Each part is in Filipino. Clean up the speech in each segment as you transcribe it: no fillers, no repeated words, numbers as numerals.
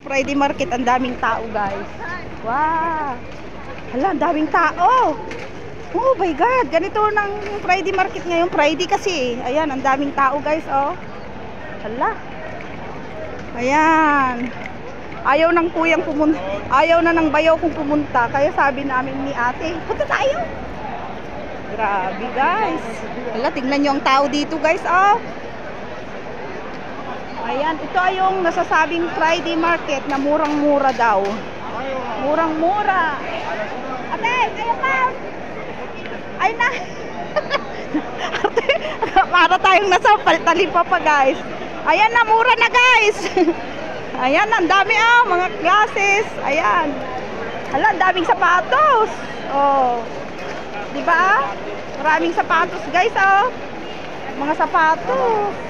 Friday market, ang daming tao, guys. Wow. Hala, ang daming tao. Oh my God, ganito ng Friday market ngayon. Friday kasi. Ayan, ang daming tao, guys, oh. Hala. Ayan. Ayaw ng kuyang pumunta. Ayaw na ng bayaw kung pumunta. Kaya sabi namin ni ate, punta tayo. Grabe, guys. Hala, tingnan nyo ang tao dito, guys, oh. Ayan, ito ay yung nasasabing Friday market na murang-mura daw. Murang-mura. Ate, ayan pa. Ay na. Ate, para tayong nasa talipapa pa, guys. Ayan na, mura na, guys. Ayan, ang dami, mga glasses. Ayan. Hala, ang daming sapatos. Oh. Diba? Maraming sapatos, guys, oh. Mga sapatos.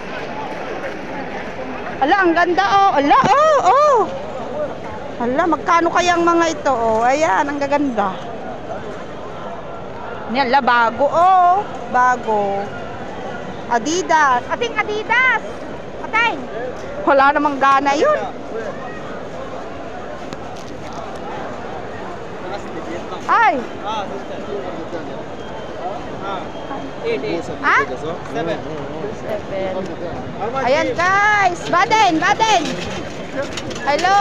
Ala, ang ganda, oh. Ala, oh. Ala, magkano kayang mga ito, oh. Ayan, ang gaganda. Yan, la, bago, oh. Bago. Adidas. Ating Adidas. Ating. Wala namang gana yun. Ay. Ha? 7. Ayan, guys. Baden. Hello.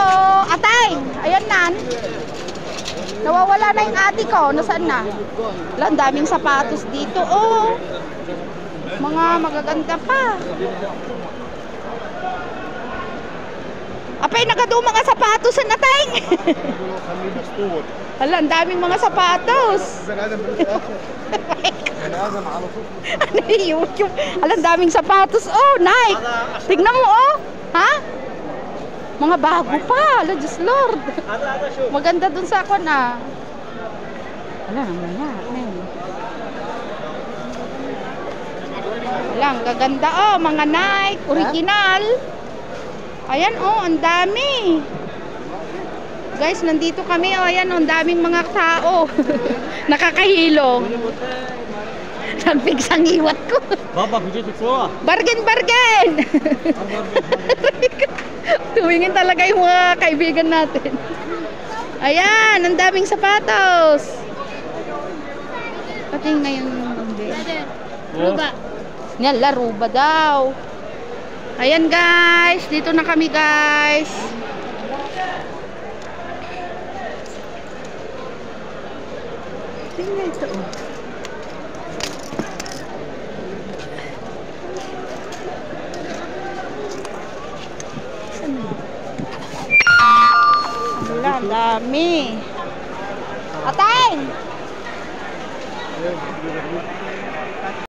Atay. Ayan nan. Nawawala na yung ate ko. Nasaan na? Wala, ang daming sapatos dito. Oh. Mga magaganda pa. Apay, nagado mga sapatos sa natay. Hala, ang daming mga sapatos. Ano yung YouTube? Hala, ang daming sapatos. Oh, Nike. Tignan mo, oh. Ha? Mga bago pa. Hala, Diyos Lord. Maganda dun sa ako na. Hala, naman na. Hala, ang gaganda, oh. Mga Nike. Original. Ayan, oh. Ang dami. Guys, nandito kami, oh, ayan, oh, ang daming mga tao. Nakakahilo. Nagpigs ang iwat ko. Bargain! Tuwingin talaga yung mga kaibigan natin. Ayan, ang daming sapatos. Pati ngayon, ruba. Yan, ruba daw. Ayan, guys, dito na kami, guys. Tingnan ito, oh. Wala, ang dami. Atay!